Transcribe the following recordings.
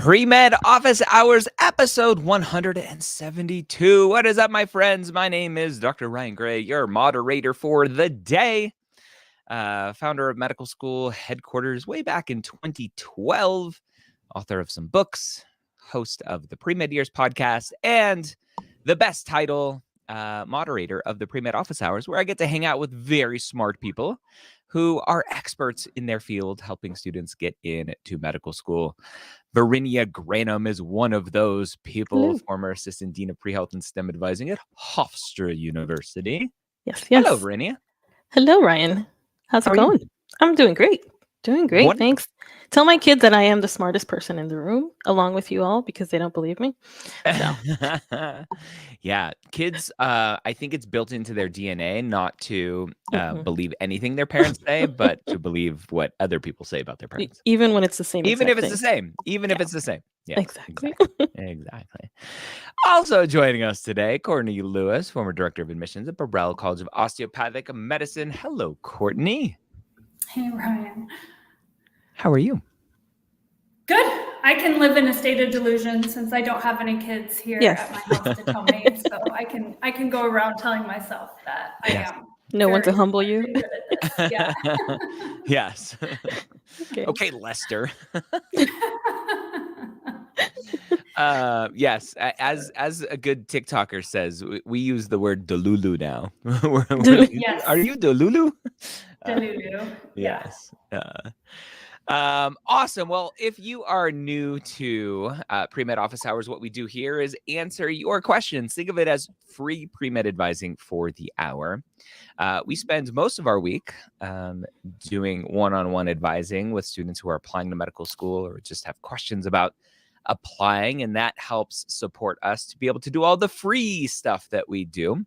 Premed Office Hours, episode 172. What is up, my friends? My name is Dr. Ryan Gray, your moderator for the day. Founder of medical school headquarters way back in 2012, author of some books, host of the Premed Years podcast, and the best title, moderator of the Premed Office Hours, where I get to hang out with very smart people who are experts in their field, helping students get into medical school. Verinia Granum is one of those people, Hello. former assistant dean of pre-health and STEM advising at Hofstra University. Yes. Hello, Verinia. Hello, Ryan. How's How it are you? going? I'm doing great. Wonderful. Thanks. Tell my kids that I am the smartest person in the room, along with you all, because they don't believe me. So. Yeah, kids, I think it's built into their DNA not to believe anything their parents say, but to believe what other people say about their parents. Even when it's the same. Even if it's thing. the same. Even if it's the same. Yeah, exactly. Exactly. Also joining us today, Courtney Lewis, former director of admissions at Burrell College of Osteopathic Medicine. Hello, Courtney. Hey, Ryan. How are you? Good. I can live in a state of delusion since I don't have any kids here at my house to tell me. So I can go around telling myself that I am. No one to humble you. Good at this. Yeah. Yes. Okay, Lester. Yes, as a good TikToker says, we use the word delulu now. Yes. Are you delulu? Delulu. Yes. Awesome. Well, if you are new to Premed Office Hours, what we do here is answer your questions. Think of it as free Premed advising for the hour. We spend most of our week doing one-on-one advising with students who are applying to medical school or just have questions about applying, and that helps support us to be able to do all the free stuff that we do.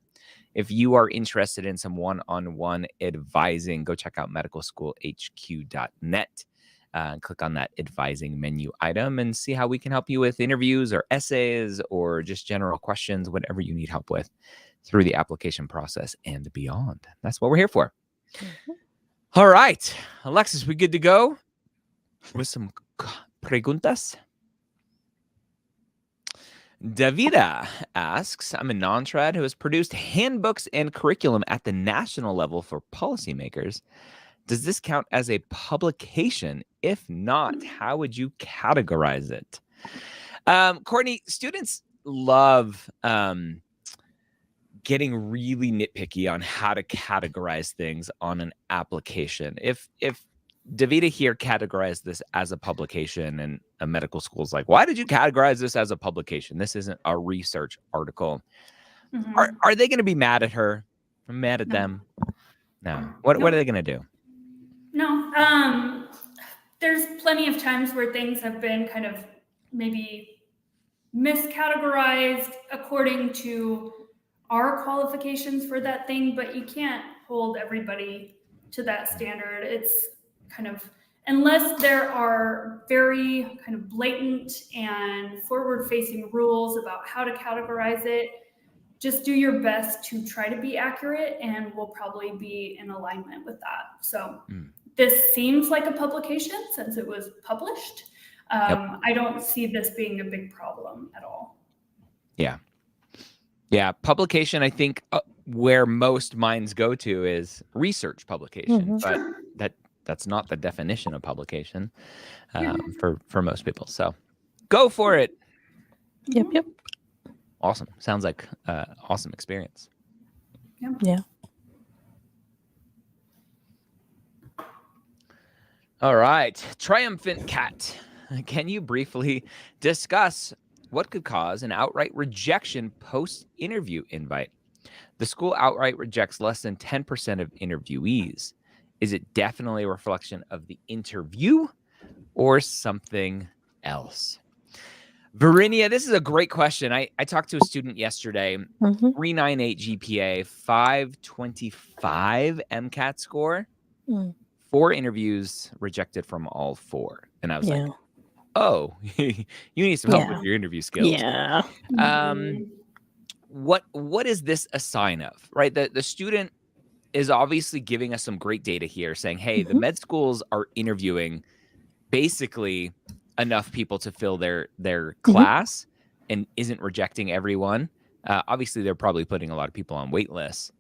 If you are interested in some one-on-one advising, go check out medicalschoolhq.net. Click on that advising menu item and see how we can help you with interviews or essays or just general questions, whatever you need help with through the application process and beyond. That's what we're here for. All right, Alexis, we good to go with some preguntas? Davida asks, I'm a non-trad who has produced handbooks and curriculum at the national level for policymakers. Does this count as a publication? If not, how would you categorize it? Courtney, students love getting really nitpicky on how to categorize things on an application. If Davida here categorized this as a publication and a medical school is like, why did you categorize this as a publication? This isn't a research article. Mm-hmm. Are they going to be mad at her? I'm mad at them? No. What are they going to do? No. There's plenty of times where things have been kind of maybe miscategorized according to our qualifications for that thing, but you can't hold everybody to that standard. It's kind of, unless there are very kind of blatant and forward-facing rules about how to categorize it, just do your best to try to be accurate, and we'll probably be in alignment with that. So this seems like a publication since it was published. I don't see this being a big problem at all. Yeah. Yeah. Publication, I think where most minds go to is research publication, but that's not the definition of publication for most people. So go for it. Yep. Awesome. Sounds like awesome experience. Yeah. All right. Triumphant Cat. Can you briefly discuss what could cause an outright rejection post-interview invite? The school outright rejects less than 10% of interviewees. Is it definitely a reflection of the interview or something else? Verinia, this is a great question. I talked to a student yesterday, 398 GPA, 525 MCAT score, 4 interviews rejected from all 4. And I was like, oh, you need some help with your interview skills. Yeah. What is this a sign of, right? The student is obviously giving us some great data here saying, hey, the med schools are interviewing basically enough people to fill their class and isn't rejecting everyone. Obviously, they're probably putting a lot of people on wait lists.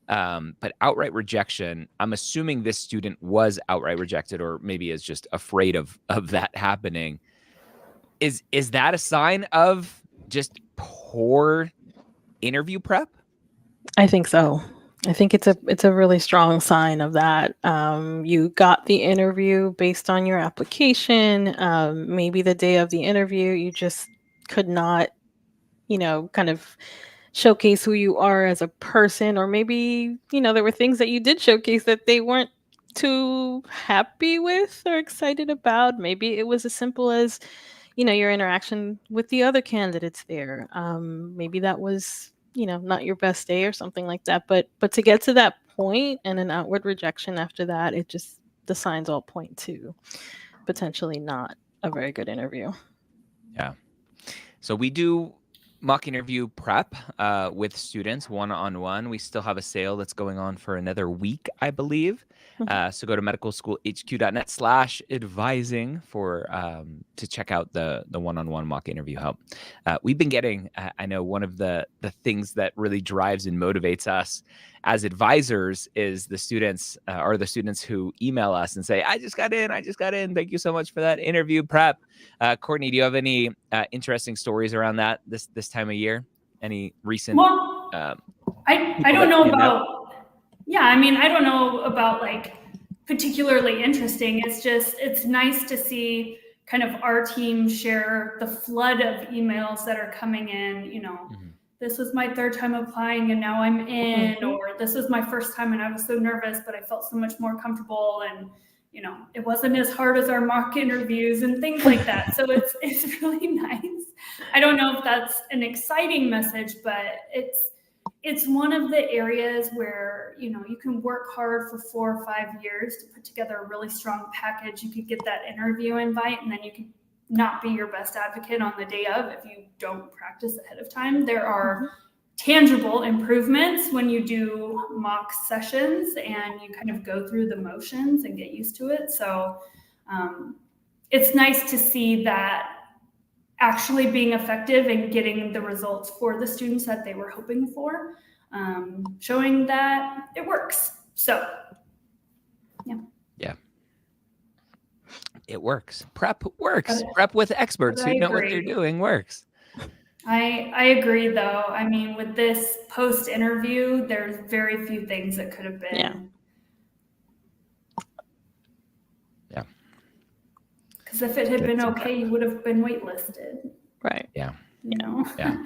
But outright rejection, I'm assuming this student was outright rejected, or maybe is just afraid of that happening. Is that a sign of just poor interview prep? I think so. I think it's a really strong sign of that. You got the interview based on your application. Maybe the day of the interview, you just could not, kind of showcase who you are as a person, or maybe, there were things that you did showcase that they weren't too happy with or excited about. Maybe it was as simple as, your interaction with the other candidates there. Maybe that was, not your best day or something like that. But to get to that point and an outward rejection after that, the signs all point to potentially not a very good interview. Yeah. So we do mock interview prep with students one-on-one. We still have a sale that's going on for another week, I believe. So go to medicalschoolhq.net/advising to check out the one-on-one mock interview help. We've been getting, I know one of the things that really drives and motivates us as advisors is the students who email us and say, I just got in. Thank you so much for that interview prep. Courtney, do you have any interesting stories around that this time of year? Any recent? Well, I don't know about. Yeah, I mean, I don't know about like particularly interesting. It's nice to see kind of our team share the flood of emails that are coming in. This was my third time applying and now I'm in, or this was my first time and I was so nervous, but I felt so much more comfortable, and it wasn't as hard as our mock interviews and things like that. So it's really nice. I don't know if that's an exciting message, but it's one of the areas where, you can work hard for 4 or 5 years to put together a really strong package. You could get that interview invite, and then you could not be your best advocate on the day of if you don't practice ahead of time. There are tangible improvements when you do mock sessions and you kind of go through the motions and get used to it. So it's nice to see that actually being effective and getting the results for the students that they were hoping for, showing that it works. So, yeah. Yeah. It works. Prep works. Prep with experts who know what they're doing works. I agree, though. I mean, with this post-interview, there's very few things that could have been. Yeah. Because if it had been okay, you would have been waitlisted. Right. Yeah. Yeah.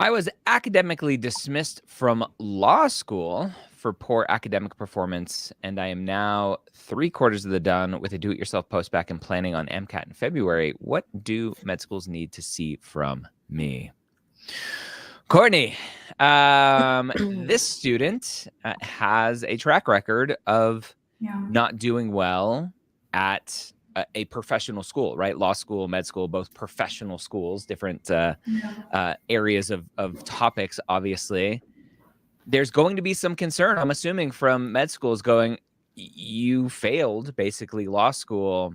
I was academically dismissed from law school for poor academic performance, and I am now 3/4 of the done with a do-it-yourself postbac and planning on MCAT in February. What do med schools need to see from me? Courtney, this student has a track record of not doing well at a professional school, right? Law school, med school, both professional schools, different areas of topics, obviously. There's going to be some concern, I'm assuming, from med schools going, you failed basically law school.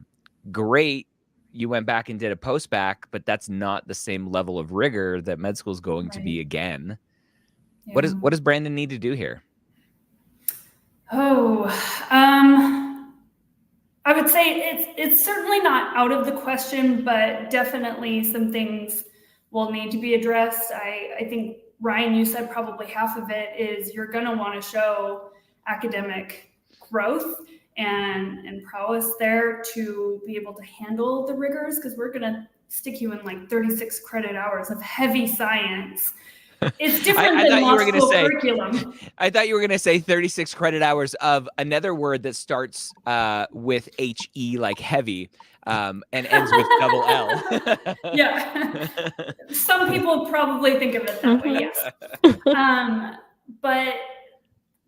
Great. You went back and did a post-bac, but that's not the same level of rigor that med school is going to be again. Yeah. What does Brandon need to do here? I would say it's certainly not out of the question, but definitely some things will need to be addressed. I think, Ryan, you said probably half of it is you're going to want to show academic growth and prowess there to be able to handle the rigors, because we're going to stick you in like 36 credit hours of heavy science. It's different than law school curriculum. I thought you were going to say 36 credit hours of another word that starts with HE, like heavy, and ends with double L. Yeah. Some people probably think of it that way, yes. But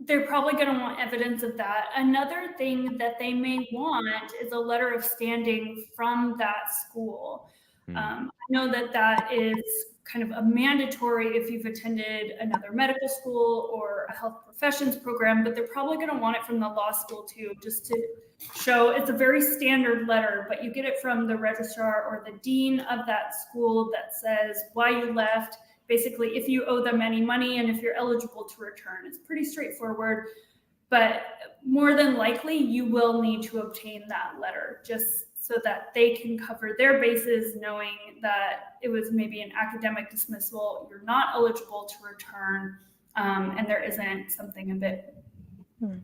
they're probably going to want evidence of that. Another thing that they may want is a letter of standing from that school. I know that is kind of a mandatory if you've attended another medical school or a health professions program, but they're probably going to want it from the law school too, just to show it's a very standard letter, but you get it from the registrar or the dean of that school that says why you left, basically if you owe them any money and if you're eligible to return. It's pretty straightforward, but more than likely you will need to obtain that letter just so that they can cover their bases, knowing that it was maybe an academic dismissal, you're not eligible to return, and there isn't something a bit more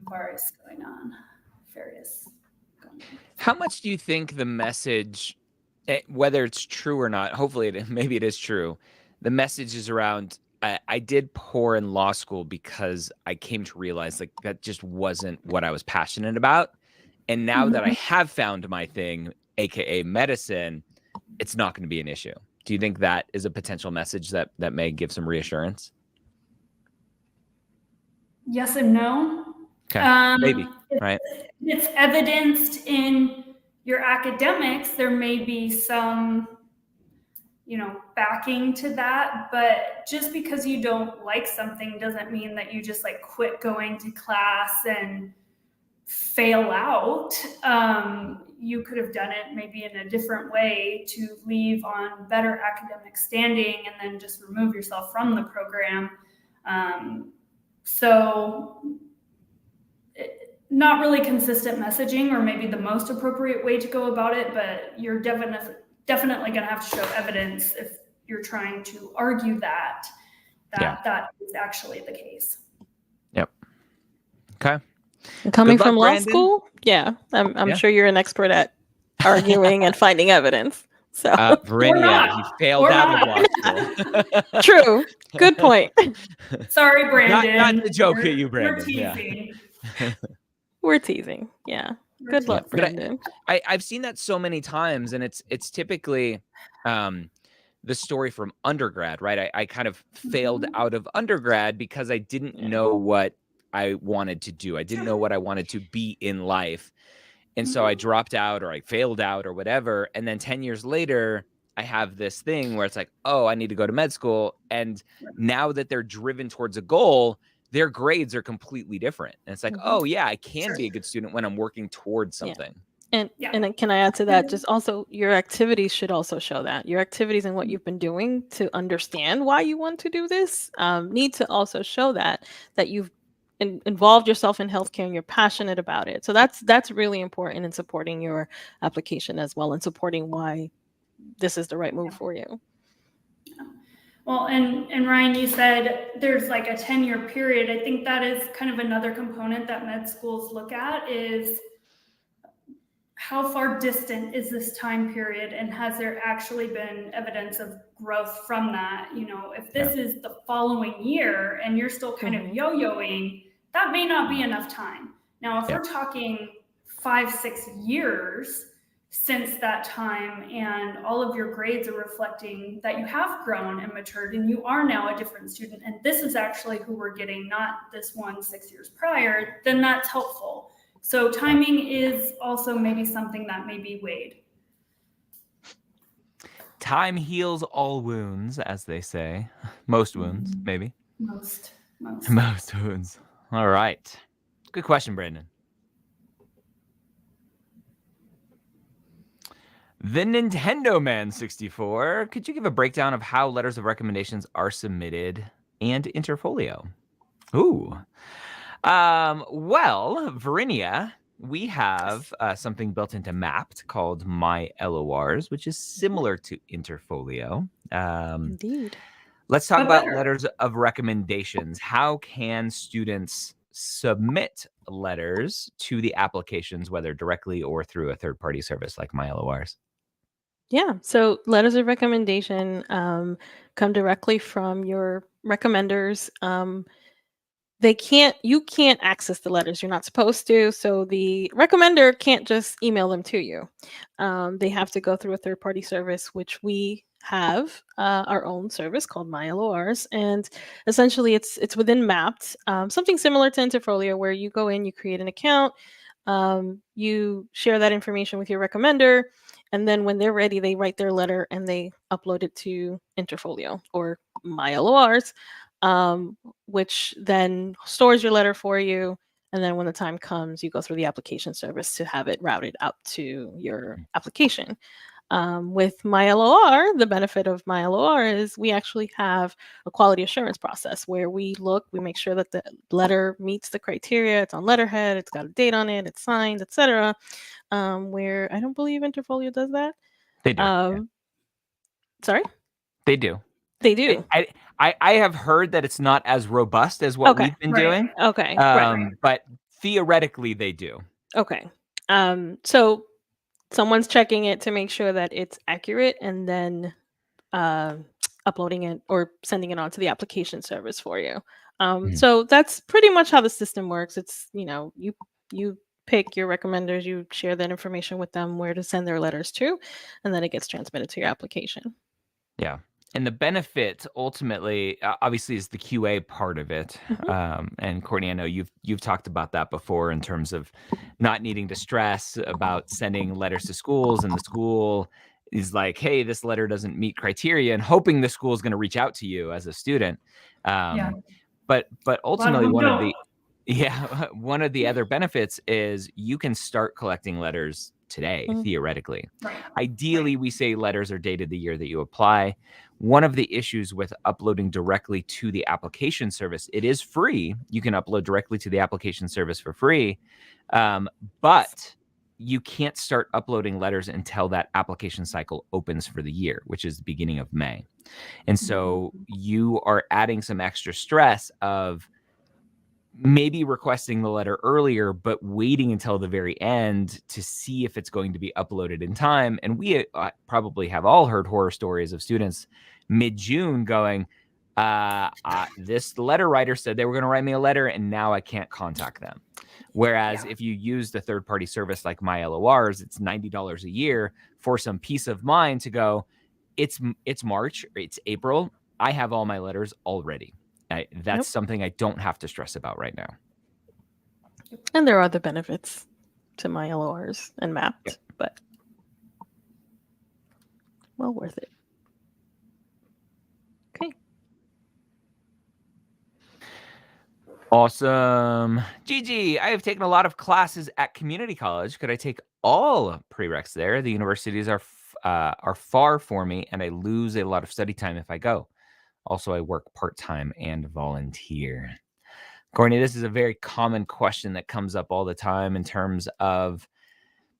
nefarious going on. How much do you think the message, whether it's true or not, hopefully maybe it is true, the message is around, I did poor in law school because I came to realize like that just wasn't what I was passionate about. And now that I have found my thing, AKA medicine, it's not going to be an issue. Do you think that is a potential message that may give some reassurance? Yes and no. Okay, maybe, right? It's evidenced in your academics. There may be some, backing to that, but just because you don't like something doesn't mean that you just like quit going to class and fail out. You could have done it maybe in a different way to leave on better academic standing and then just remove yourself from the program. Not really consistent messaging, or maybe the most appropriate way to go about it, but you're definitely going to have to show evidence if you're trying to argue that is actually the case. Yep. Okay. And coming Good luck, from law Brandon. school, I'm sure you're an expert at arguing and finding evidence. So Verinia, you failed out of law school. True. Good point. Sorry, Brandon. Not the joke at you, Brandon. We're teasing. Yeah. We're teasing. Yeah. Good luck, Brandon. I've seen that so many times, and it's typically the story from undergrad, right? I kind of failed out of undergrad because I didn't know what I wanted to do. I didn't know what I wanted to be in life. And so I dropped out, or I failed out, or whatever. And then 10 years later, I have this thing where it's like, oh, I need to go to med school. And now that they're driven towards a goal, their grades are completely different. And it's like, oh yeah, I can be a good student when I'm working towards something. And then can I add to that? Just also your activities should also show that. Your activities and what you've been doing to understand why you want to do this need to also show that you've involved yourself in healthcare and you're passionate about it. So that's really important in supporting your application as well, and supporting why this is the right move for you. Well, and Ryan, you said there's like a 10-year period. I think that is kind of another component that med schools look at, is how far distant is this time period, and has there actually been evidence of growth from that? If this is the following year and you're still kind of yo-yoing, that may not be enough time. Now, if we're talking 5-6 years since that time, and all of your grades are reflecting that you have grown and matured and you are now a different student, and this is actually who we're getting, not this one 6 years prior, then that's helpful. So timing is also maybe something that may be weighed. Time heals all wounds, as they say. Most wounds, maybe. Most wounds. All right. Good question, Brandon. The Nintendo Man 64. Could you give a breakdown of how letters of recommendations are submitted and Interfolio? Ooh. Well, Verinia, we have something built into Mapped called My LORs, which is similar to Interfolio. Indeed. Let's talk about letters of recommendations. How can students submit letters to the applications, whether directly or through a third-party service like My LORs? Yeah. So letters of recommendation come directly from your recommenders. You can't access the letters. You're not supposed to. So the recommender can't just email them to you. They have to go through a third-party service, which we have our own service called My LORs. And essentially it's within Mapped, something similar to Interfolio, where you go in, you create an account, you share that information with your recommender, And then when they're ready, they write their letter and they upload it to Interfolio or My LORs, which then stores your letter for you. And then when the time comes, you go through the application service to have it routed out to your application. With My LOR, the benefit of My LOR is we actually have a quality assurance process where we make sure that the letter meets the criteria. It's on letterhead, it's got a date on it, it's signed, etc. Where I don't believe Interfolio does that. They do. Sorry? They do. They do. I have heard that it's not as robust as what we've been doing. Okay. But theoretically, they do. Okay. So someone's checking it to make sure that it's accurate and then uploading it or sending it on to the application service for you. So that's pretty much how the system works. It's, you pick your recommenders, you share that information with them where to send their letters to, and then it gets transmitted to your application. Yeah. And the benefit ultimately, obviously, is the QA part of it. And Courtney, I know you've talked about that before in terms of not needing to stress about sending letters to schools, and the school is like, hey, this letter doesn't meet criteria, and hoping the school is going to reach out to you as a student. But ultimately, one of the other benefits is you can start collecting letters today, theoretically. Ideally, we say letters are dated the year that you apply. One of the issues with uploading directly to the application service, it is free. You can upload directly to the application service for free, but you can't start uploading letters until that application cycle opens for the year, which is the beginning of May. And so you are adding some extra stress of maybe requesting the letter earlier, but waiting until the very end to see if it's going to be uploaded in time. And we probably have all heard horror stories of students mid-June going, this letter writer said they were going to write me a letter, and now I can't contact them. Whereas if you use the third-party service like My LORs, it's $90 a year for some peace of mind to go, it's March, it's April, I have all my letters already. That's something I don't have to stress about right now. And there are other benefits to My LORs and Mapped, but well worth it. Okay. Awesome. Gigi, I have taken a lot of classes at community college. Could I take all prereqs there? The universities are far for me, and I lose a lot of study time if I go. Also, I work part-time and volunteer. Courtney, this is a very common question that comes up all the time in terms of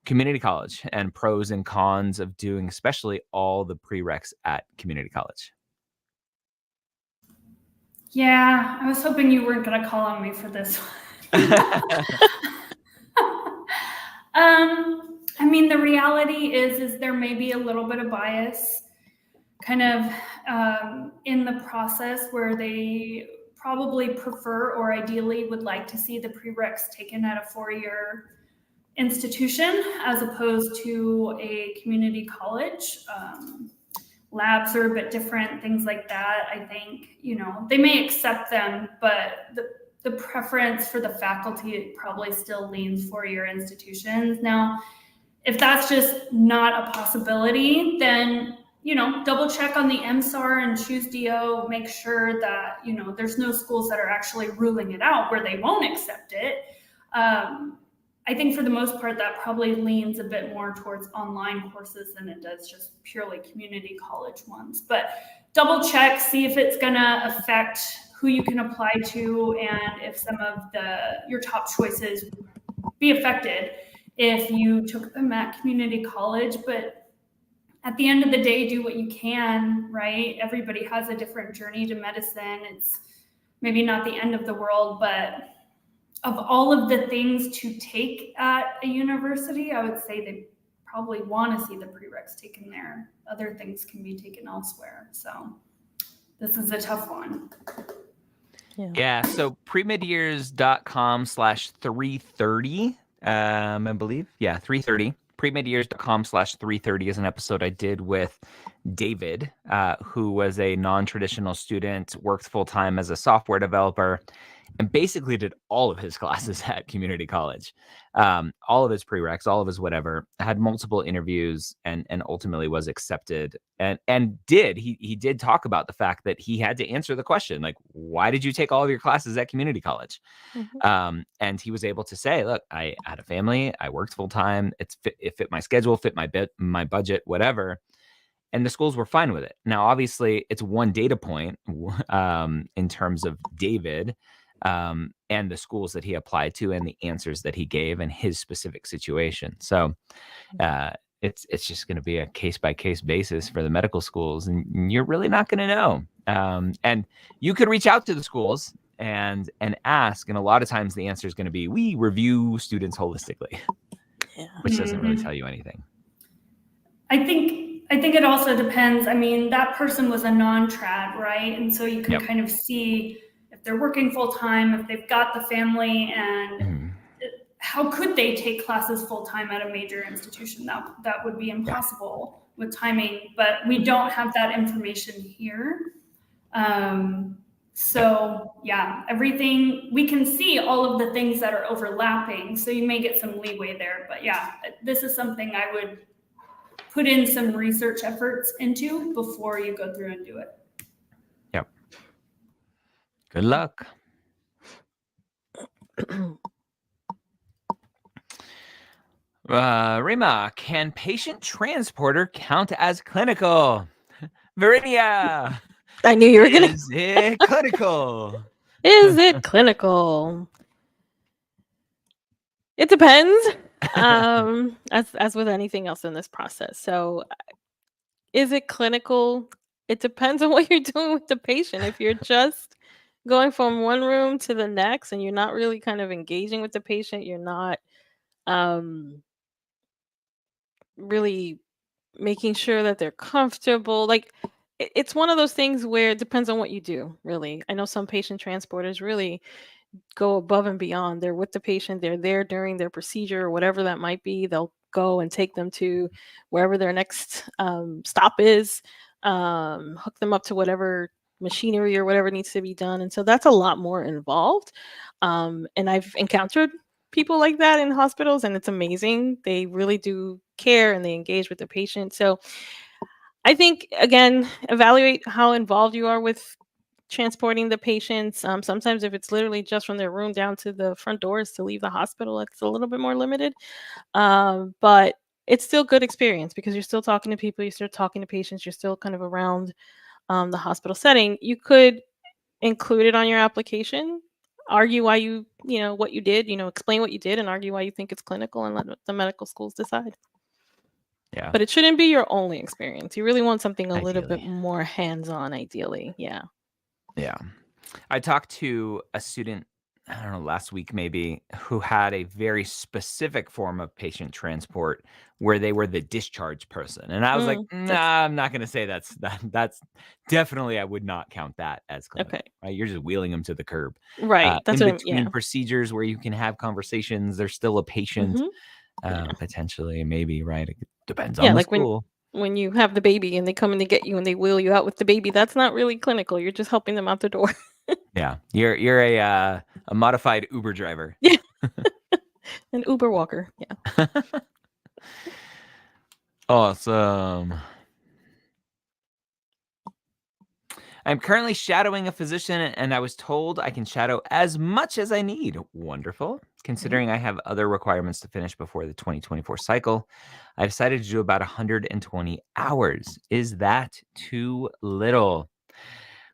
community college and pros and cons of doing especially all the prereqs at community college. Yeah, I was hoping you weren't going to call on me for this one. I mean, the reality is there may be a little bit of bias kind of in the process where they probably prefer or ideally would like to see the prereqs taken at a 4-year institution as opposed to a community college. Labs are a bit different, things like that. I think, they may accept them, but the preference for the faculty probably still leans 4-year institutions. Now, if that's just not a possibility, then double check on the MSAR and choose DO, make sure that, there's no schools that are actually ruling it out where they won't accept it. I think for the most part, that probably leans a bit more towards online courses than it does just purely community college ones. But double check, see if it's gonna affect who you can apply to and if some of your top choices be affected if you took them at community college. But at the end of the day, do what you can, right? Everybody has a different journey to medicine. It's maybe not the end of the world, but of all of the things to take at a university, I would say they probably want to see the prereqs taken there. Other things can be taken elsewhere. So this is a tough one. Yeah. So premedyears.com/330, I believe. Yeah, 330. Premedyears.com/330 is an episode I did with David, who was a non-traditional student, worked full-time as a software developer, and basically did all of his classes at community college, all of his prereqs, all of his whatever, had multiple interviews and ultimately was accepted. And he did talk about the fact that he had to answer the question, like, why did you take all of your classes at community college? And he was able to say, look, I had a family, I worked full time, it fit my schedule, fit my budget, whatever. And the schools were fine with it. Now, obviously, it's one data point in terms of David and the schools that he applied to and the answers that he gave and his specific situation. So it's just going to be a case by case basis for the medical schools, and you're really not going to know. And you could reach out to the schools and ask, and a lot of times the answer is going to be, we review students holistically, which doesn't really tell you anything. I think it also depends. I mean, that person was a non-trad, right? And so you can kind of see if they're working full time, if they've got the family, and how could they take classes full time at a major institution? That would be impossible with timing, but we don't have that information here. So yeah, everything, we can see all of the things that are overlapping. So you may get some leeway there, but yeah, this is something I would put in some research efforts into before you go through and do it. Yep. Good luck. Rima, can patient transporter count as clinical? Veridia, I knew you were gonna. Is it clinical? Is it clinical? It depends. As with anything else in this process. So, is it clinical? It depends on what you're doing with the patient. If you're just going from one room to the next and you're not really kind of engaging with the patient, you're not really making sure that they're comfortable. Like, it's one of those things where it depends on what you do, really. I know some patient transporters really go above and beyond. They're with the patient, they're there during their procedure or whatever that might be. They'll go and take them to wherever their next stop is, hook them up to whatever machinery or whatever needs to be done. And so that's a lot more involved. And I've encountered people like that in hospitals, and it's amazing. They really do care and they engage with the patient. So I think, again, evaluate how involved you are with transporting the patients. Sometimes if it's literally just from their room down to the front doors to leave the hospital, it's a little bit more limited. But it's still good experience because you're still talking to people, you're still talking to patients, you're still kind of around the hospital setting. You could include it on your application, argue why what you did, explain what you did and argue why you think it's clinical and let the medical schools decide. Yeah. But it shouldn't be your only experience. You really want something a little bit Ideally. more hands-on, ideally. Yeah. Yeah. I talked to a student, I don't know, last week maybe, who had a very specific form of patient transport where they were the discharge person. And I was like, nah, I'm not going to say that's definitely, I would not count that as clinical. Okay. Right? You're just wheeling them to the curb. Right. That's in what between procedures where you can have conversations, there's still a patient, potentially, maybe, right? It depends on the like school. when you have the baby and they come in to get you and they wheel you out with the baby, that's not really clinical. You're just helping them out the door. Yeah. You're a modified Uber driver. Yeah. An Uber walker. Yeah. Awesome. I'm currently shadowing a physician, and I was told I can shadow as much as I need. Wonderful. Considering I have other requirements to finish before the 2024 cycle, I decided to do about 120 hours. Is that too little?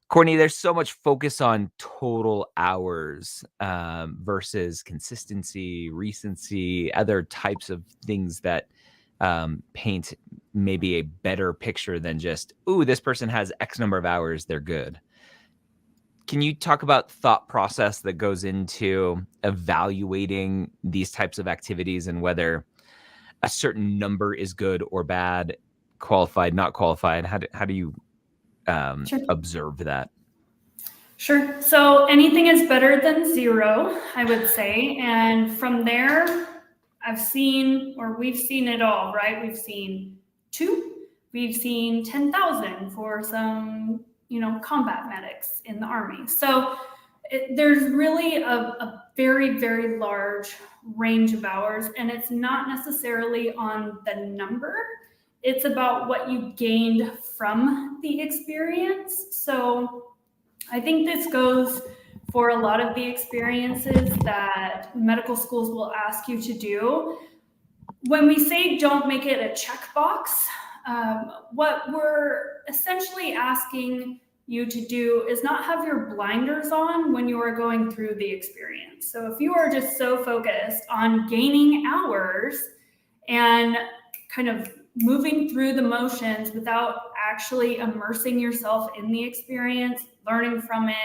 Courtney, there's so much focus on total hours versus consistency, recency, other types of things that paint maybe a better picture than just, ooh, this person has X number of hours, they're good. Can you talk about thought process that goes into evaluating these types of activities and whether a certain number is good or bad, qualified, not qualified? How do you observe that? Sure. So anything is better than zero, I would say. And from there, we've seen it all, right? We've seen 2, we've seen 10,000 for some, combat medics in the Army. So there's really a very, very large range of hours, and it's not necessarily on the number. It's about what you gained from the experience. So I think this goes for a lot of the experiences that medical schools will ask you to do. When we say don't make it a checkbox, what we're essentially asking you to do is not have your blinders on when you are going through the experience. So if you are just so focused on gaining hours and kind of moving through the motions without actually immersing yourself in the experience, learning from it,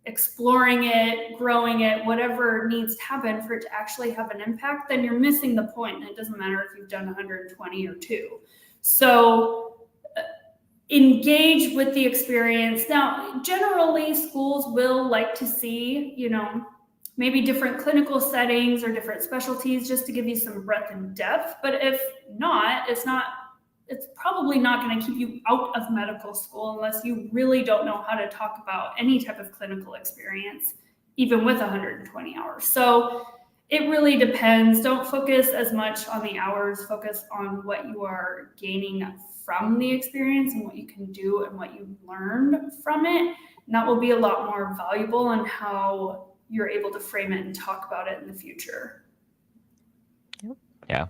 exploring it, growing it, whatever needs to happen for it to actually have an impact, then you're missing the point. It doesn't matter if you've done 120 or 2. So engage with the experience. Now, generally, schools will like to see, maybe different clinical settings or different specialties just to give you some breadth and depth. But if not, it's probably not going to keep you out of medical school unless you really don't know how to talk about any type of clinical experience, even with 120 hours. So it really depends. Don't focus as much on the hours, focus on what you are gaining from the experience and what you can do and what you learned from it. And that will be a lot more valuable in how you're able to frame it and talk about it in the future. Yeah.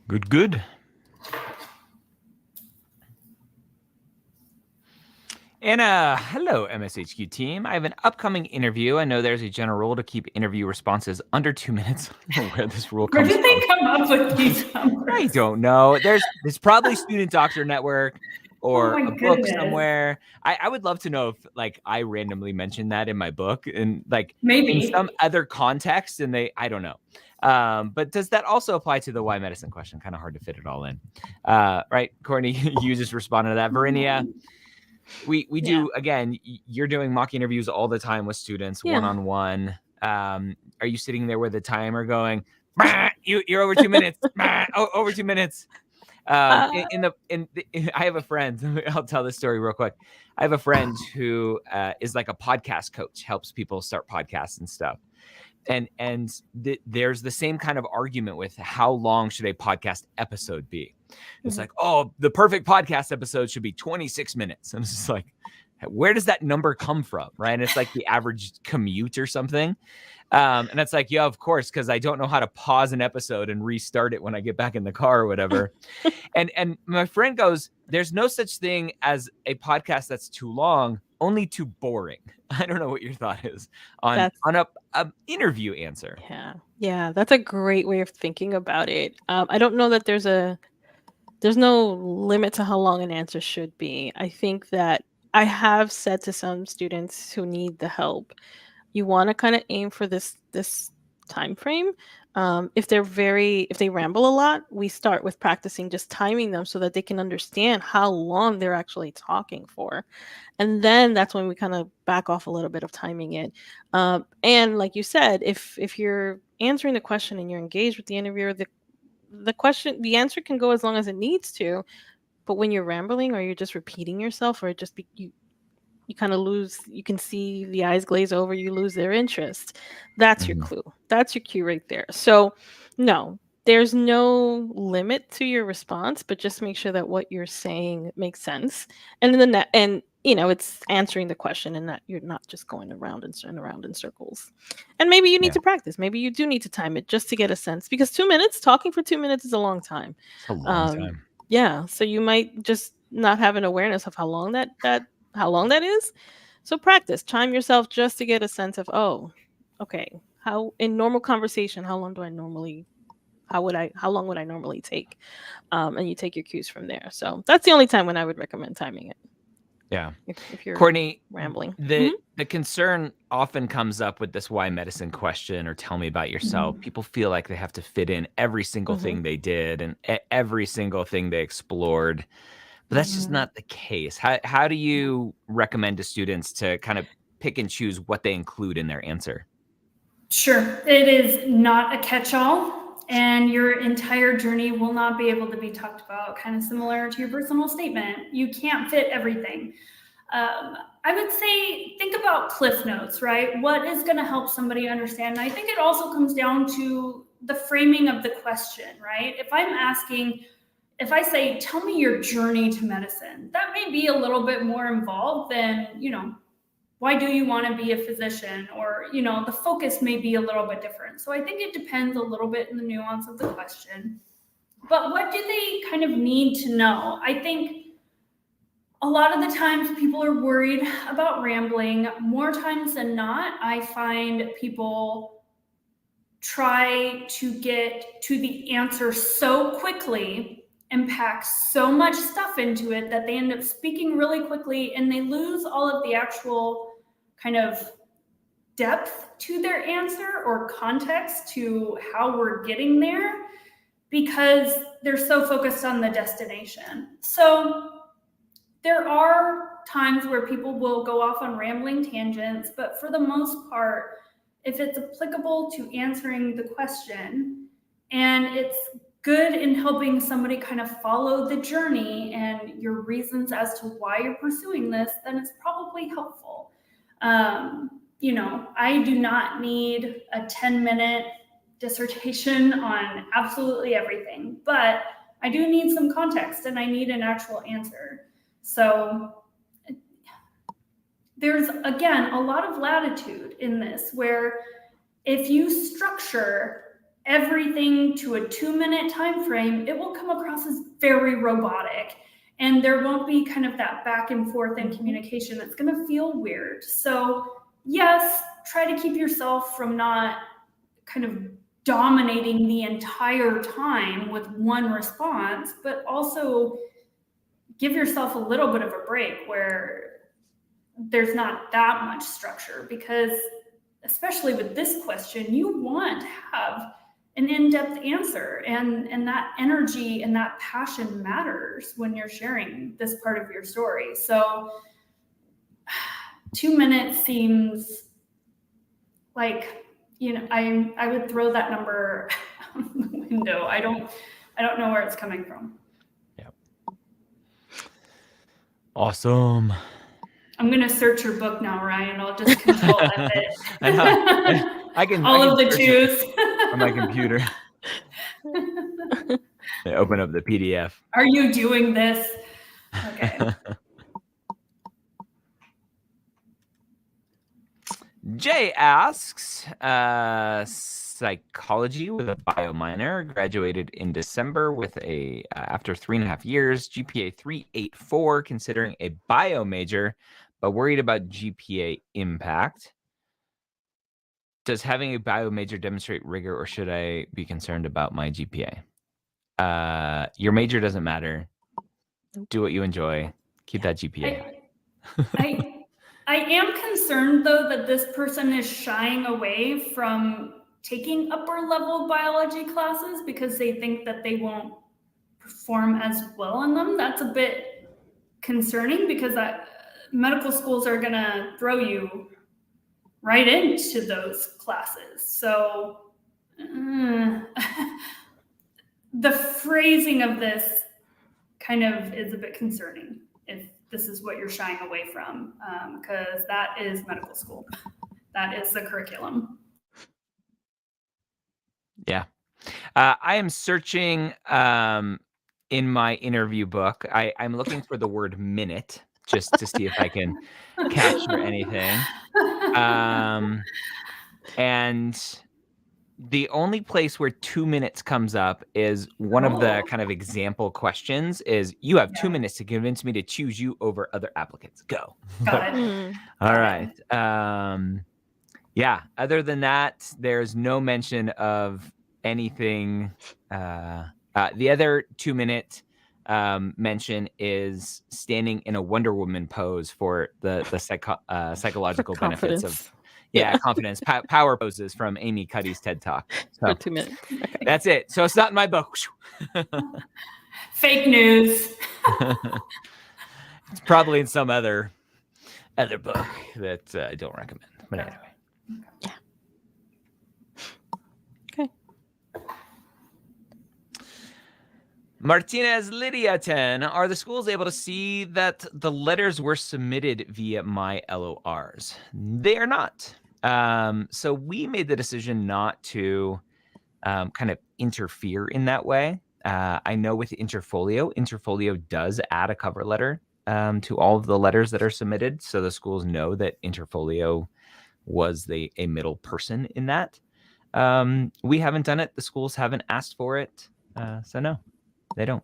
Good. And hello, MSHQ team. I have an upcoming interview. I know there's a general rule to keep interview responses under 2 minutes. I don't know where this rule comes from. Where did they come up with these numbers? I don't know. There's probably Student Doctor Network or a book somewhere. I would love to know if I randomly mentioned that in my book and maybe in some other context, and I don't know. But does that also apply to the why medicine question? Kind of hard to fit it all in. Right, Courtney, you just responded to that. Verinia, we do, again, you're doing mock interviews all the time with students, one-on-one. Are you sitting there with a timer going, you're over 2 minutes, over 2 minutes? I have a friend, I'll tell this story real quick. I have a friend who is like a podcast coach, helps people start podcasts and stuff. And there's the same kind of argument with how long should a podcast episode be? It's like, the perfect podcast episode should be 26 minutes. And it's just like, where does that number come from? Right. And it's like the average commute or something. And it's like, yeah, of course, because I don't know how to pause an episode and restart it when I get back in the car or whatever. and my friend goes, there's no such thing as a podcast that's too long, only too boring. I don't know what your thought is on a interview answer. Yeah, that's a great way of thinking about it. I don't know that there's no limit to how long an answer should be. I think that I have said to some students who need the help, you want to kind of aim for this time frame. If they ramble a lot, we start with practicing just timing them so that they can understand how long they're actually talking for. And then that's when we kind of back off a little bit of timing it. And like you said, if you're answering the question and you're engaged with the interviewer, the answer can go as long as it needs to. But when you're rambling or you're just repeating yourself, or you kind of lose, you can see the eyes glaze over, you lose their interest. That's your clue. That's your cue right there. So no, there's no limit to your response, but just make sure that what you're saying makes sense. And then it's answering the question and that you're not just going around in circles. And maybe you need to practice. Maybe you do need to time it just to get a sense, because 2 minutes, talking for 2 minutes is a long time. It's a long time. Yeah. So you might just not have an awareness of how long that is. So practice, time yourself just to get a sense of, okay, how in normal conversation, how long would I normally take? And you take your cues from there. So that's the only time when I would recommend timing it. Yeah. If you're Courtney, rambling. The concern often comes up with this why medicine question or tell me about yourself. People feel like they have to fit in every single thing they did and every single thing they explored. But that's just not the case. How do you recommend to students to kind of pick and choose what they include in their answer? Sure. It is not a catch-all, and your entire journey will not be able to be talked about, kind of similar to your personal statement. You can't fit everything. I would say think about cliff notes, right? What is going to help somebody understand? And I think it also comes down to the framing of the question, right? If I say, tell me your journey to medicine, that may be a little bit more involved than, why do you want to be a physician? Or, the focus may be a little bit different. So I think it depends a little bit in the nuance of the question. But what do they kind of need to know? I think a lot of the times people are worried about rambling. More times than not, I find people try to get to the answer so quickly and pack so much stuff into it that they end up speaking really quickly and they lose all of the actual kind of depth to their answer or context to how we're getting there because they're so focused on the destination. So there are times where people will go off on rambling tangents, but for the most part, if it's applicable to answering the question and it's good in helping somebody kind of follow the journey and your reasons as to why you're pursuing this, then it's probably helpful. I do not need a 10-minute dissertation on absolutely everything, but I do need some context and I need an actual answer. So there's, again, a lot of latitude in this where if you structure everything to a 2-minute time frame, it will come across as very robotic and there won't be kind of that back and forth in communication. That's going to feel weird. So yes, try to keep yourself from not kind of dominating the entire time with one response, but also give yourself a little bit of a break where there's not that much structure, because especially with this question, you want to have an in-depth answer, and that energy and that passion matters when you're sharing this part of your story. So 2 minutes seems like, I would throw that number out the window. I don't know where it's coming from. Yep. Awesome. I'm gonna search your book now, Ryan. I'll just control F it. I can all of the choose on my computer. I open up the PDF. Are you doing this? Okay. Jay asks, psychology with a bio minor, graduated in December with after 3.5 years, GPA 3.84, considering a bio major, but worried about GPA impact. Does having a bio major demonstrate rigor, or should I be concerned about my GPA? Your major doesn't matter. Do what you enjoy. Keep that GPA high. I am concerned, though, that this person is shying away from taking upper level biology classes because they think that they won't perform as well in them. That's a bit concerning because medical schools are going to throw you right into those classes. So the phrasing of this kind of is a bit concerning if this is what you're shying away from, because that is medical school. That is the curriculum. Yeah. I am searching in my interview book. I'm looking for the word minute just to see if I can capture anything. And the only place where 2 minutes comes up is one of the kind of example questions is, you have 2 minutes to convince me to choose you over other applicants. Go. Got it. All right. Yeah. Other than that, there's no mention of anything. The other 2-minute mention is standing in a Wonder Woman pose for the psychological benefits of confidence, power poses from Amy Cuddy's TED Talk. So for 2 minutes. Okay. That's it. So it's not in my book. Fake news. It's probably in some other book that I don't recommend. But anyway. Yeah. Okay. Martinez Lydia 10, are the schools able to see that the letters were submitted via my LORs? They are not. So we made the decision not to kind of interfere in that way. I know with Interfolio does add a cover letter to all of the letters that are submitted. So the schools know that Interfolio was a middle person in that. We haven't done it. The schools haven't asked for it. So no, they don't.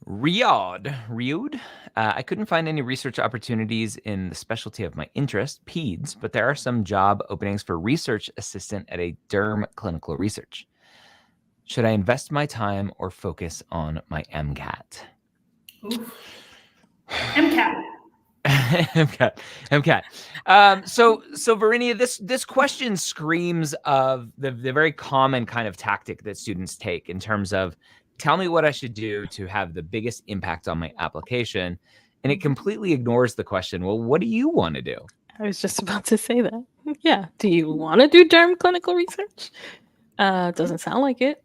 Riyadh, I couldn't find any research opportunities in the specialty of my interest, peds, but there are some job openings for research assistant at a derm clinical research. Should I invest my time or focus on my MCAT? Oof. MCAT. MCAT. So Verinia, this question screams of the very common kind of tactic that students take in terms of, tell me what I should do to have the biggest impact on my application. And it completely ignores the question, well, what do you want to do? I was just about to say that. Yeah. Do you want to do derm clinical research? Doesn't sound like it.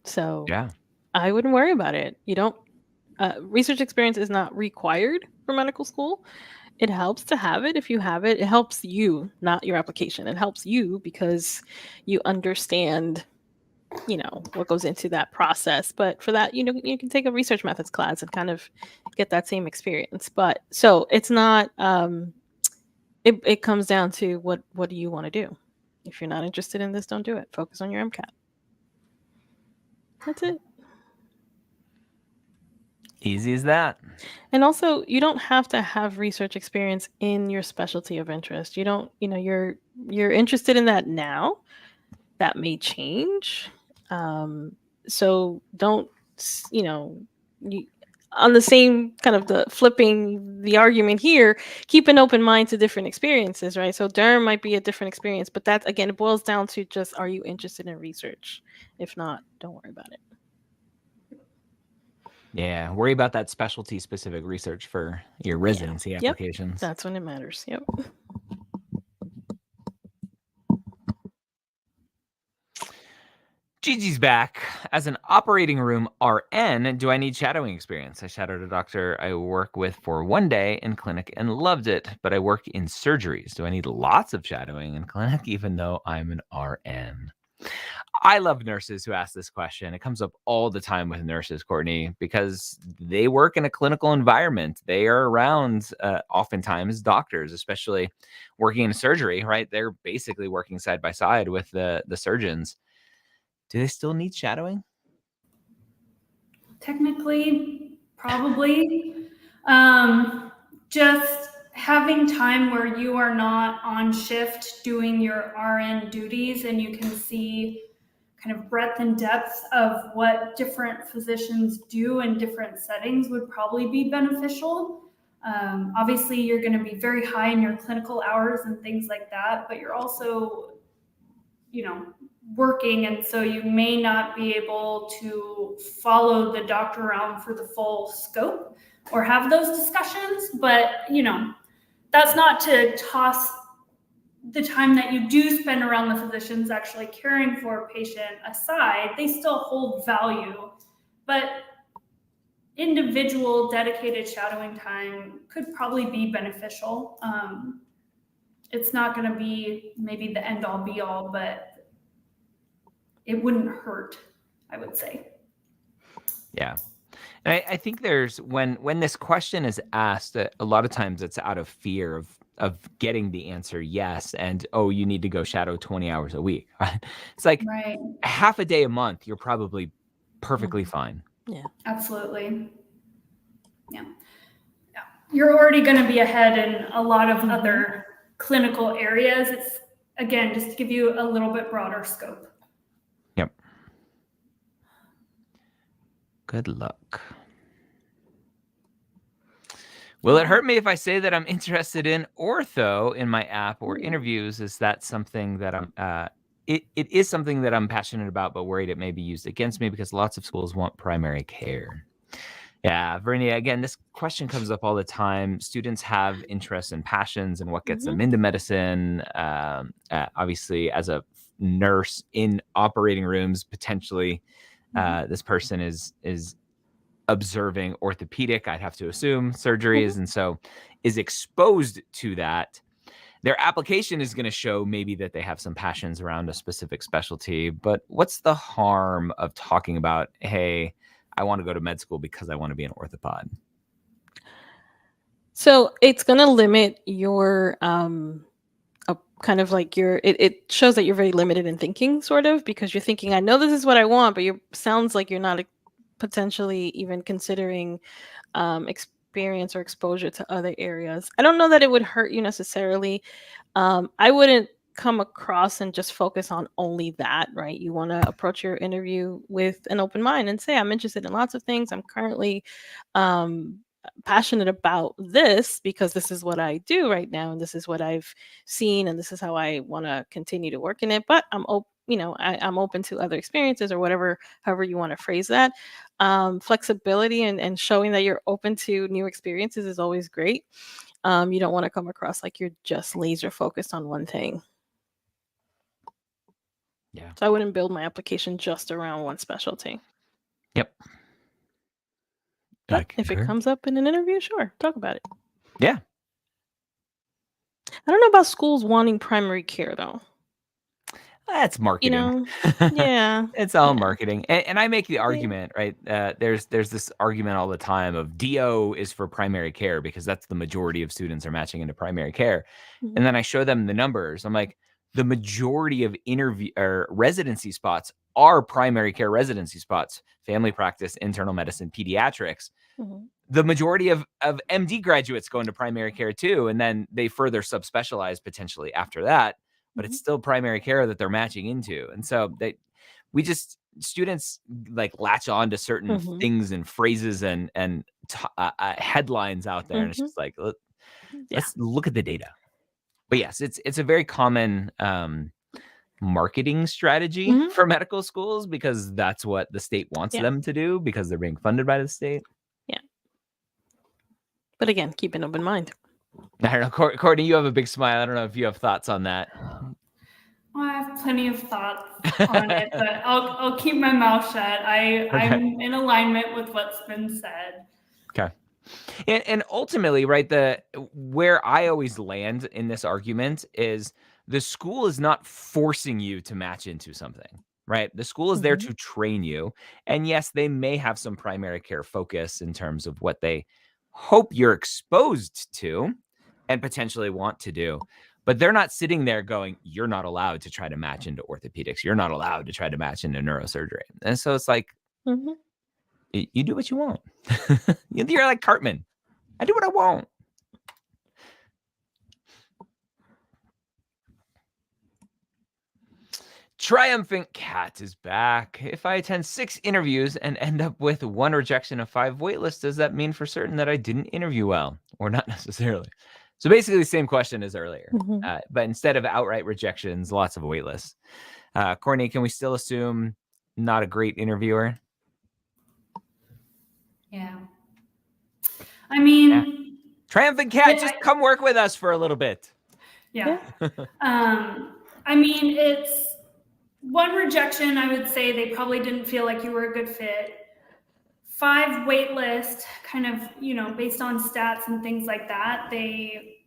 So Yeah. I wouldn't worry about it. You don't, research experience is not required for medical school. It helps to have it. If you have it, it helps you, not your application. It helps you because you understand, what goes into that process. But for that, you can take a research methods class and kind of get that same experience. But so it's not, it comes down to what do you want to do? If you're not interested in this, don't do it. Focus on your MCAT. That's it. Easy as that. And also, you don't have to have research experience in your specialty of interest. You don't, you're interested in that now. That may change. So don't, on the same kind of the flipping the argument here, keep an open mind to different experiences, right? So derm might be a different experience, but that, again, it boils down to just, are you interested in research? If not, don't worry about it. Yeah, worry about that specialty specific research for your residency applications. That's when it matters. Yep. Gigi's back. As an operating room RN, do I need shadowing experience? I shadowed a doctor I work with for one day in clinic and loved it, but I work in surgeries. Do I need lots of shadowing in clinic even though I'm an RN? I love nurses who ask this question. It comes up all the time with nurses, Courtney, because they work in a clinical environment. They are around oftentimes doctors, especially working in surgery, right? They're basically working side by side with the surgeons. Do they still need shadowing? Technically, probably. Just having time where you are not on shift doing your RN duties and you can see kind of breadth and depth of what different physicians do in different settings would probably be beneficial. Obviously, you're going to be very high in your clinical hours and things like that, but you're also, working, and so you may not be able to follow the doctor around for the full scope or have those discussions. But that's not to toss the time that you do spend around the physicians actually caring for a patient aside. They still hold value, but individual dedicated shadowing time could probably be beneficial. It's not going to be maybe the end all be all, but it wouldn't hurt, I would say. Yeah. And I think there's, when this question is asked, a lot of times it's out of fear of getting the answer yes, and, oh, you need to go shadow 20 hours a week, right? It's like half a day a month, you're probably perfectly fine. Yeah. Absolutely. Yeah. You're already going to be ahead in a lot of other clinical areas. It's, again, just to give you a little bit broader scope. Yep. Good luck. Will it hurt me if I say that I'm interested in ortho in my app or interviews? Is that something that I'm, it is something that I'm passionate about, but worried it may be used against me because lots of schools want primary care. Yeah, Vernia, again, this question comes up all the time. Students have interests and passions and what gets them into medicine. Obviously, as a nurse in operating rooms. Potentially, this person is observing orthopedic, I'd have to assume, surgeries, and so is exposed to that. Their application is going to show maybe that they have some passions around a specific specialty, but what's the harm of talking about, hey, I want to go to med school because I want to be an orthopod? So it's going to limit your kind of like it shows that you're very limited in thinking, sort of, because you're thinking, I know this is what I want, but you sounds like you're not potentially even considering experience or exposure to other areas. I don't know that it would hurt you necessarily. I wouldn't come across and just focus on only that, right? You want to approach your interview with an open mind and say, I'm interested in lots of things. I'm currently passionate about this because this is what I do right now, and this is what I've seen, and this is how I want to continue to work in it. But I'm open. I'm open to other experiences, or however you want to phrase that. Flexibility and showing that you're open to new experiences is always great. You don't want to come across like you're just laser focused on one thing. Yeah. So I wouldn't build my application just around one specialty. Yep. But if it comes up in an interview, sure, talk about it. Yeah. I don't know about schools wanting primary care, though. That's marketing. Yeah. It's all marketing. And I make the argument, right? There's this argument all the time of DO is for primary care because that's the majority of students are matching into primary care. Mm-hmm. And then I show them the numbers. I'm like, the majority of residency spots are primary care residency spots, family practice, internal medicine, pediatrics. Mm-hmm. The majority of MD graduates go into primary care too. And then they further subspecialize potentially after that. But it's still primary care that they're matching into. And so students like latch on to certain things and phrases and headlines out there. And it's just like, let's look at the data. But yes, it's a very common marketing strategy for medical schools because that's what the state wants them to do because they're being funded by the state. Yeah. But again, keep an open mind. I don't know, Courtney, you have a big smile. I don't know if you have thoughts on that. Well, I have plenty of thoughts on it, but I'll keep my mouth shut. I'm in alignment with what's been said. Okay. And ultimately, right, where I always land in this argument is the school is not forcing you to match into something, right? The school is there to train you. And yes, they may have some primary care focus in terms of what they hope you're exposed to and potentially want to do. But they're not sitting there going, you're not allowed to try to match into orthopedics. You're not allowed to try to match into neurosurgery. And so it's like, you do what you want. You're like Cartman. I do what I want. Triumphant Cat is back. If I attend 6 interviews and end up with 1 rejection of 5 waitlists, does that mean for certain that I didn't interview well? Or not necessarily? So basically the same question as earlier, but instead of outright rejections, lots of waitlists. Courtney, can we still assume not a great interviewer? Yeah. I mean... Triumphant Cat, just come work with us for a little bit. Yeah. I mean, it's 1 rejection, I would say they probably didn't feel like you were a good fit. 5 waitlist, kind of, based on stats and things like that, they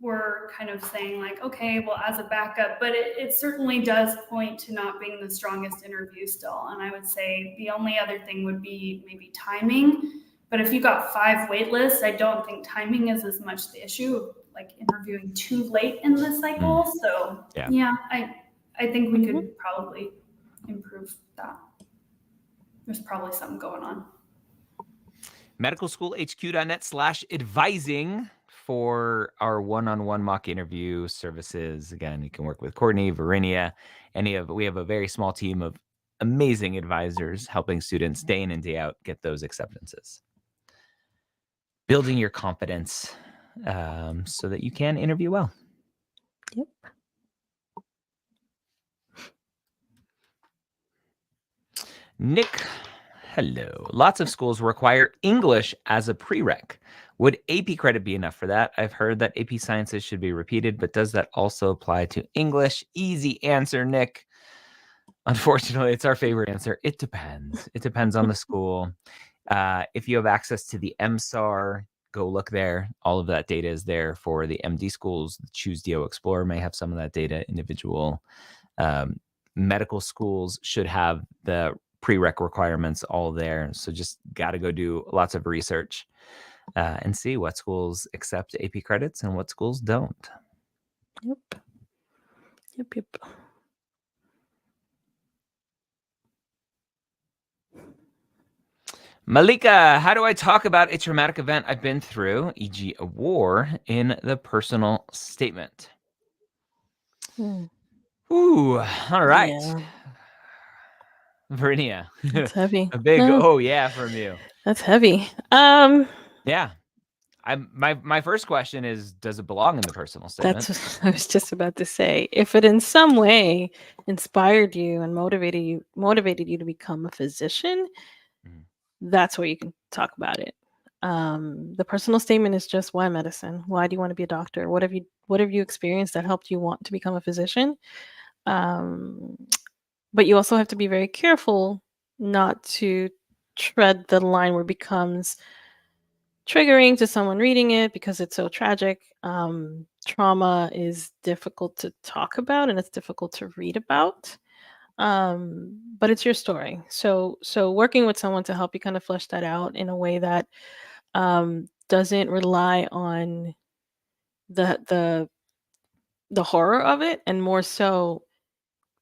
were kind of saying like, okay, well, as a backup, but it certainly does point to not being the strongest interview still. And I would say the only other thing would be maybe timing. But if you got 5 waitlists, I don't think timing is as much the issue, like interviewing too late in the cycle. So yeah, I think we could probably improve that. There's probably something going on. medicalschoolhq.net/advising for our one-on-one mock interview services. Again, you can work with Courtney, Verinia, we have a very small team of amazing advisors helping students day in and day out get those acceptances. Building your confidence so that you can interview well. Yep. Nick, hello. Lots of schools require English as a prereq. Would AP credit be enough for that? I've heard that AP Sciences should be repeated, but does that also apply to English? Easy answer, Nick. Unfortunately, it's our favorite answer. It depends. It depends on the school. If you have access to the MSAR, go look there. All of that data is there for the MD schools. Choose DO Explorer may have some of that data. Individual medical schools should have the prereq requirements all there. So just got to go do lots of research and see what schools accept AP credits and what schools don't. Yep. Malika, how do I talk about a traumatic event I've been through, e.g. a war, in the personal statement? Ooh, all right. Yeah. Verinia. That's heavy. A big No, oh yeah from you. that's heavy. Yeah. My first question is, does it belong in the personal statement? That's what I was just about to say. If it in some way inspired you and motivated you to become a physician, that's where you can talk about it. The personal statement is just why medicine? Why do you want to be a doctor? What have you experienced that helped you want to become a physician? But you also have to be very careful not to tread the line where it becomes triggering to someone reading it because it's so tragic. Trauma is difficult to talk about and it's difficult to read about. But it's your story. So working with someone to help you kind of flesh that out in a way that doesn't rely on the horror of it, and more so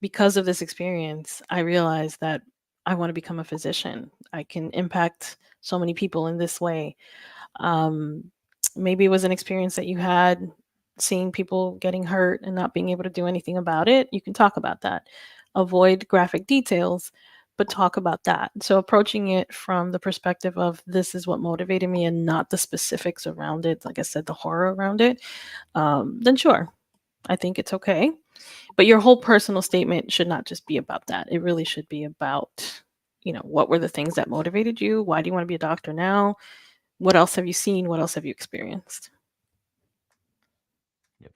because of this experience, I realized that I want to become a physician. I can impact so many people in this way. Maybe it was an experience that you had seeing people getting hurt and not being able to do anything about it. You can talk about that. Avoid graphic details, but talk about that. So approaching it from the perspective of this is what motivated me and not the specifics around it, like I said, the horror around it, then sure, I think it's okay. But your whole personal statement should not just be about that. It really should be about, what were the things that motivated you? Why do you want to be a doctor now? What else have you seen? What else have you experienced?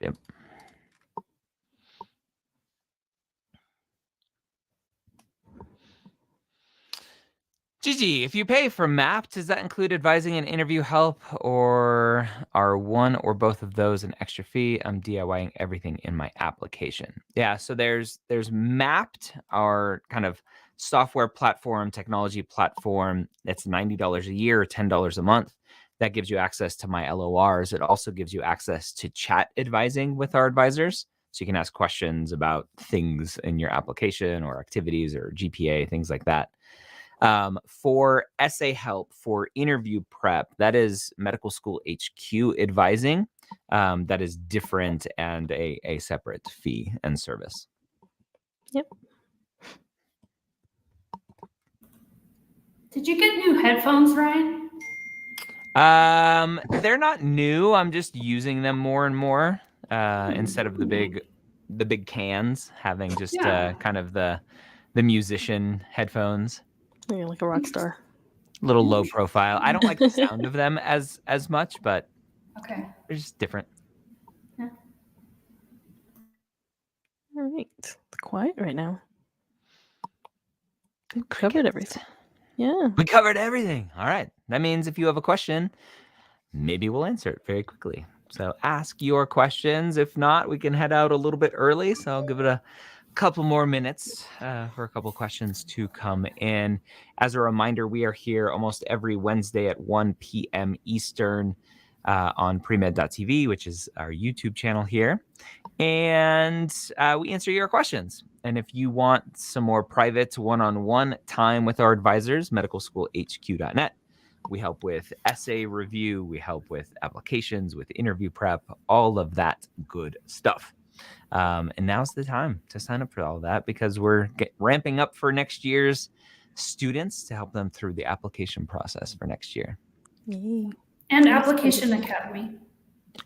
Yep. Gigi, if you pay for MAP, does that include advising and interview help, or are one or both of those an extra fee? I'm DIYing everything in my application. Yeah, so there's Mapped, our kind of software platform, technology platform. That's $90 a year or $10 a month. That gives you access to my LORs. It also gives you access to chat advising with our advisors. So you can ask questions about things in your application or activities or GPA, things like that. For essay help, for interview prep, that is Medical School HQ Advising. That is different and a separate fee and service. Yep. Did you get new headphones, Ryan? They're not new. I'm just using them more and more instead of the big cans, having just kind of the musician headphones. You're like a rock star. A little low profile. I don't like the sound of them as much, but okay, they're just different. Yeah. All right. It's quiet right now. We covered everything. Yeah. We covered everything. All right. That means if you have a question, maybe we'll answer it very quickly. So ask your questions. If not, we can head out a little bit early. So I'll give it a couple more minutes for a couple questions to come in. As a reminder, we are here almost every Wednesday at 1 p.m. Eastern on premed.tv, which is our YouTube channel here. And we answer your questions. And if you want some more private one-on-one time with our advisors, medicalschoolhq.net. We help with essay review. We help with applications, with interview prep, all of that good stuff. And now's the time to sign up for all that because we're ramping up for next year's students to help them through the application process for next year. Yay. And Application Academy.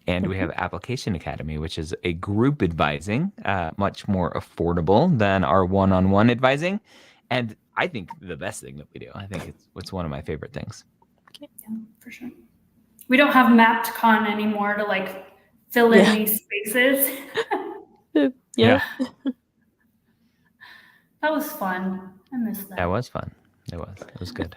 And we have Application Academy, which is a group advising, much more affordable than our one-on-one advising. And I think the best thing that we do. I think it's one of my favorite things. Yeah, for sure. we don't have mapped con anymore to like fill in these spaces. Yeah. That was fun. I missed that. That was fun. It was good.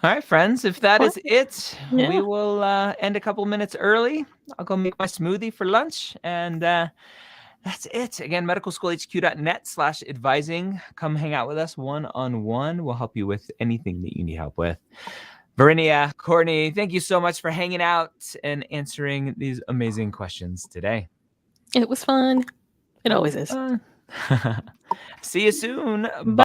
All right, friends, if that is it, we will end a couple minutes early. I'll go make my smoothie for lunch, and that's it. Again, medicalschoolhq.net/advising. Come hang out with us one-on-one. We'll help you with anything that you need help with. Verinia, Courtney, thank you so much for hanging out and answering these amazing questions today. It was fun. It always is. See you soon. Bye.